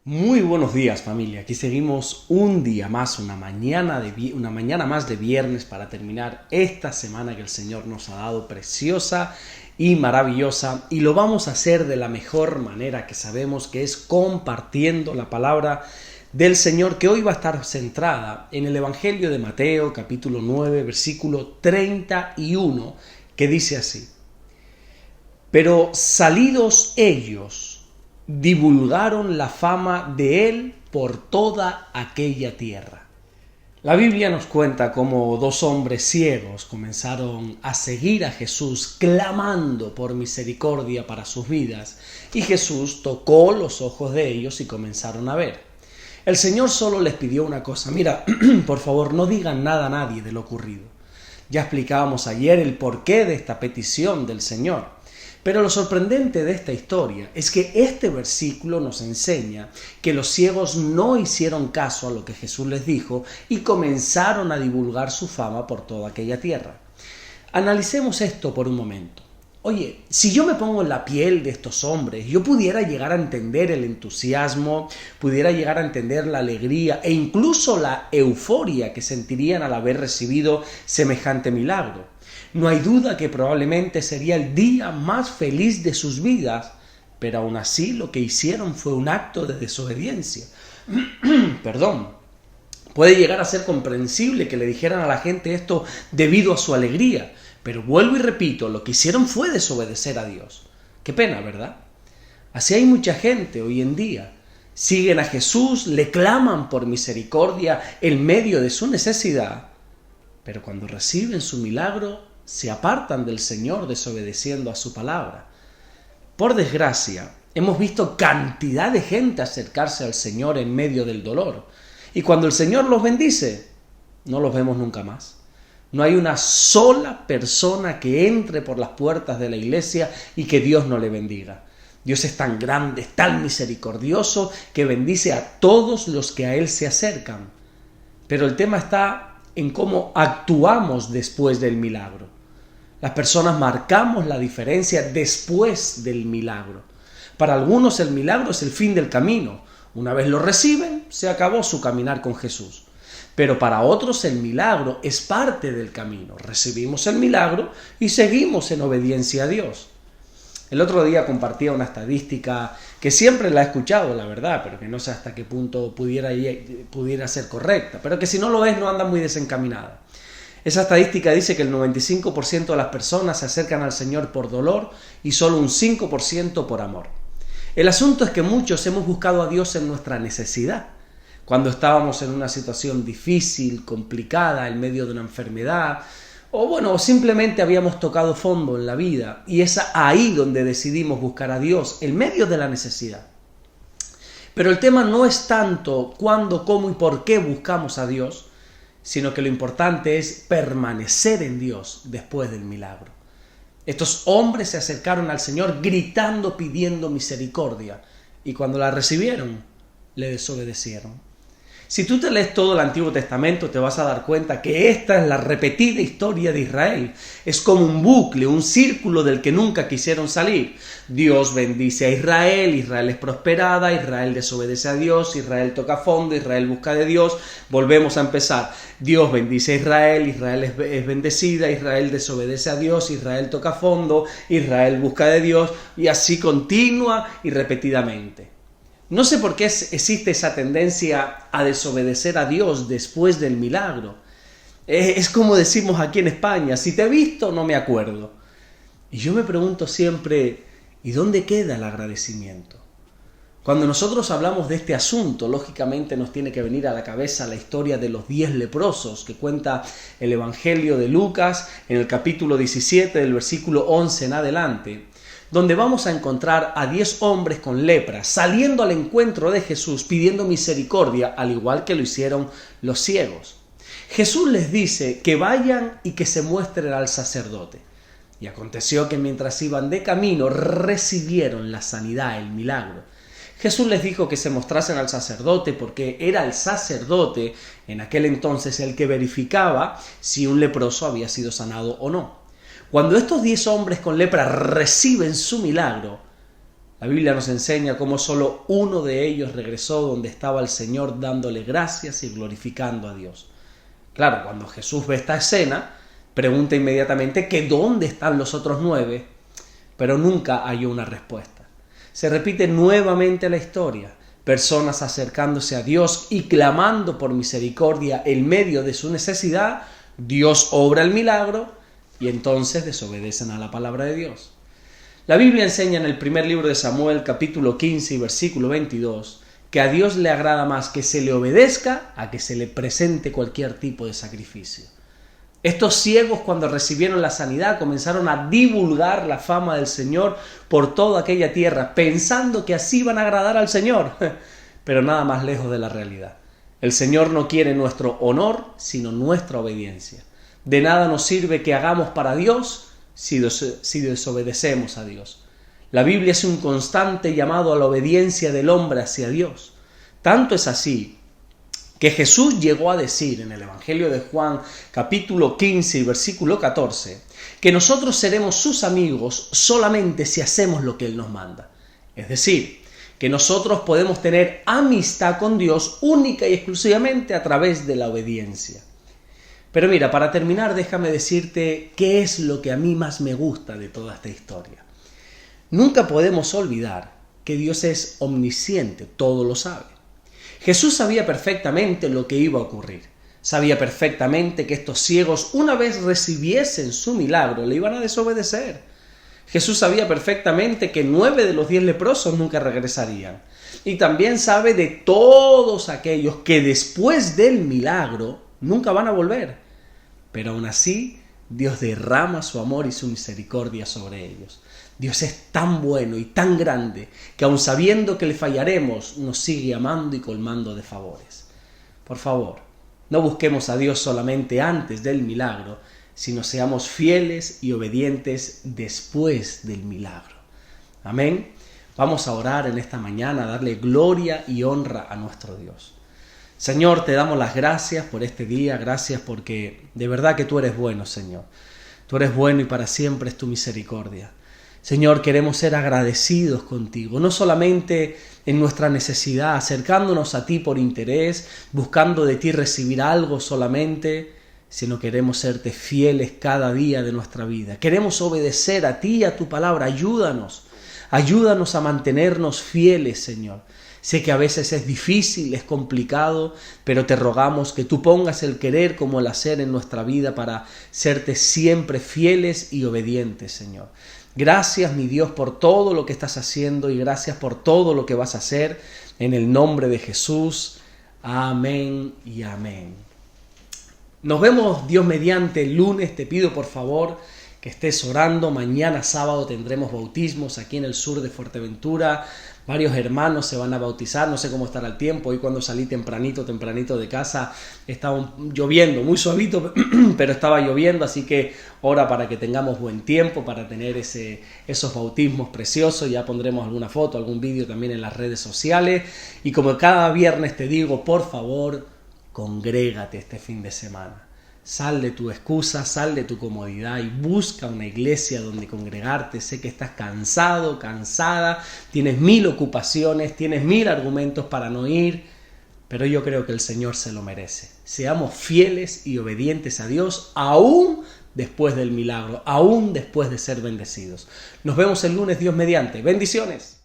Muy buenos días, familia. Aquí seguimos un día más, una mañana más de viernes para terminar esta semana que el Señor nos ha dado, preciosa y maravillosa, y lo vamos a hacer de la mejor manera que sabemos, que es compartiendo la palabra del Señor, que hoy va a estar centrada en el Evangelio de Mateo, capítulo 9, versículo 31, que dice así: Pero salidos ellos, divulgaron la fama de él por toda aquella tierra. La Biblia nos cuenta cómo dos hombres ciegos comenzaron a seguir a Jesús, clamando por misericordia para sus vidas, y Jesús tocó los ojos de ellos y comenzaron a ver. El Señor solo les pidió una cosa: mira, por favor, no digan nada a nadie de lo ocurrido. Ya explicábamos ayer el porqué de esta petición del Señor. Pero lo sorprendente de esta historia es que este versículo nos enseña que los ciegos no hicieron caso a lo que Jesús les dijo y comenzaron a divulgar su fama por toda aquella tierra. Analicemos esto por un momento. Oye, si yo me pongo en la piel de estos hombres, yo pudiera llegar a entender el entusiasmo, pudiera llegar a entender la alegría e incluso la euforia que sentirían al haber recibido semejante milagro. No hay duda que probablemente sería el día más feliz de sus vidas, pero aún así lo que hicieron fue un acto de desobediencia. Perdón. Puede llegar a ser comprensible que le dijeran a la gente esto debido a su alegría, pero vuelvo y repito, lo que hicieron fue desobedecer a Dios. Qué pena, ¿verdad? Así hay mucha gente hoy en día. Siguen a Jesús, le claman por misericordia en medio de su necesidad, pero cuando reciben su milagro, se apartan del Señor desobedeciendo a su palabra. Por desgracia, hemos visto cantidad de gente acercarse al Señor en medio del dolor. Y cuando el Señor los bendice, no los vemos nunca más. No hay una sola persona que entre por las puertas de la iglesia y que Dios no le bendiga. Dios es tan grande, es tan misericordioso, que bendice a todos los que a Él se acercan. Pero el tema está en cómo actuamos después del milagro. Las personas marcamos la diferencia después del milagro. Para algunos el milagro es el fin del camino. Una vez lo reciben, se acabó su caminar con Jesús. Pero para otros el milagro es parte del camino. Recibimos el milagro y seguimos en obediencia a Dios. El otro día compartía una estadística que siempre la he escuchado, la verdad, pero que no sé hasta qué punto pudiera ser correcta, pero que si no lo es no anda muy desencaminada. Esa estadística dice que el 95% de las personas se acercan al Señor por dolor y solo un 5% por amor. El asunto es que muchos hemos buscado a Dios en nuestra necesidad, cuando estábamos en una situación difícil, complicada, en medio de una enfermedad, o simplemente habíamos tocado fondo en la vida, y es ahí donde decidimos buscar a Dios, en medio de la necesidad. Pero el tema no es tanto cuándo, cómo y por qué buscamos a Dios, sino que lo importante es permanecer en Dios después del milagro. Estos hombres se acercaron al Señor gritando, pidiendo misericordia, y cuando la recibieron, le desobedecieron. Si tú te lees todo el Antiguo Testamento, te vas a dar cuenta que esta es la repetida historia de Israel. Es como un bucle, un círculo del que nunca quisieron salir. Dios bendice a Israel, Israel es prosperada, Israel desobedece a Dios, Israel toca fondo, Israel busca de Dios. Volvemos a empezar. Dios bendice a Israel, Israel es bendecida, Israel desobedece a Dios, Israel toca fondo, Israel busca de Dios, y así continua y repetidamente. No sé por qué existe esa tendencia a desobedecer a Dios después del milagro. Es como decimos aquí en España: si te he visto, no me acuerdo. Y yo me pregunto siempre, ¿y dónde queda el agradecimiento? Cuando nosotros hablamos de este asunto, lógicamente nos tiene que venir a la cabeza la historia de los 10 leprosos que cuenta el Evangelio de Lucas en el capítulo 17, del versículo 11 en adelante, donde vamos a encontrar a 10 hombres con lepra saliendo al encuentro de Jesús pidiendo misericordia, al igual que lo hicieron los ciegos. Jesús les dice que vayan y que se muestren al sacerdote. Y aconteció que mientras iban de camino recibieron la sanidad, el milagro. Jesús les dijo que se mostrasen al sacerdote porque era el sacerdote en aquel entonces el que verificaba si un leproso había sido sanado o no. Cuando estos 10 hombres con lepra reciben su milagro, La Biblia nos enseña cómo solo uno de ellos regresó donde estaba el Señor dándole gracias y glorificando a Dios. Claro, cuando Jesús ve esta escena, pregunta inmediatamente que ¿dónde están los otros 9? Pero nunca hay una respuesta. Se repite nuevamente la historia, personas acercándose a Dios y clamando por misericordia en medio de su necesidad. Dios obra el milagro y entonces desobedecen a la palabra de Dios. La Biblia enseña en el primer libro de Samuel, capítulo 15 y versículo 22, que a Dios le agrada más que se le obedezca a que se le presente cualquier tipo de sacrificio. Estos ciegos, cuando recibieron la sanidad, comenzaron a divulgar la fama del Señor por toda aquella tierra, pensando que así iban a agradar al Señor, pero nada más lejos de la realidad. El Señor no quiere nuestro honor, sino nuestra obediencia. De nada nos sirve que hagamos para Dios si desobedecemos a Dios. La Biblia es un constante llamado a la obediencia del hombre hacia Dios. Tanto es así que Jesús llegó a decir en el Evangelio de Juan, capítulo 15 y versículo 14, que nosotros seremos sus amigos solamente si hacemos lo que Él nos manda. Es decir, que nosotros podemos tener amistad con Dios única y exclusivamente a través de la obediencia. Pero mira, para terminar, déjame decirte qué es lo que a mí más me gusta de toda esta historia. Nunca podemos olvidar que Dios es omnisciente, todo lo sabe. Jesús sabía perfectamente lo que iba a ocurrir. Sabía perfectamente que estos ciegos, una vez recibiesen su milagro, le iban a desobedecer. Jesús sabía perfectamente que 9 de los 10 leprosos nunca regresarían. Y también sabe de todos aquellos que después del milagro nunca van a volver. Pero aún así, Dios derrama su amor y su misericordia sobre ellos. Dios es tan bueno y tan grande que aun sabiendo que le fallaremos, nos sigue amando y colmando de favores. Por favor, no busquemos a Dios solamente antes del milagro, sino seamos fieles y obedientes después del milagro. Amén. Vamos a orar en esta mañana, a darle gloria y honra a nuestro Dios. Señor, te damos las gracias por este día, gracias porque de verdad que tú eres bueno, Señor. Tú eres bueno y para siempre es tu misericordia. Señor, queremos ser agradecidos contigo, no solamente en nuestra necesidad, acercándonos a ti por interés, buscando de ti recibir algo solamente, sino queremos serte fieles cada día de nuestra vida. Queremos obedecer a ti y a tu palabra. Ayúdanos a mantenernos fieles, Señor. Sé que a veces es difícil, es complicado, pero te rogamos que tú pongas el querer como el hacer en nuestra vida para serte siempre fieles y obedientes, Señor. Gracias, mi Dios, por todo lo que estás haciendo y gracias por todo lo que vas a hacer. En el nombre de Jesús. Amén y amén. Nos vemos, Dios mediante, el lunes. Te pido por favor que estés orando. Mañana sábado tendremos bautismos aquí en el sur de Fuerteventura. Varios hermanos se van a bautizar, no sé cómo estará el tiempo. Hoy cuando salí tempranito de casa, estaba lloviendo, muy suavito, pero estaba lloviendo, así que ora para que tengamos buen tiempo, para tener esos bautismos preciosos. Ya pondremos alguna foto, algún vídeo también en las redes sociales. Y como cada viernes te digo, por favor, congrégate este fin de semana. Sal de tu excusa, sal de tu comodidad y busca una iglesia donde congregarte. Sé que estás cansado, cansada, tienes 1000 ocupaciones, tienes 1000 argumentos para no ir, pero yo creo que el Señor se lo merece. Seamos fieles y obedientes a Dios aún después del milagro, aún después de ser bendecidos. Nos vemos el lunes, Dios mediante. Bendiciones.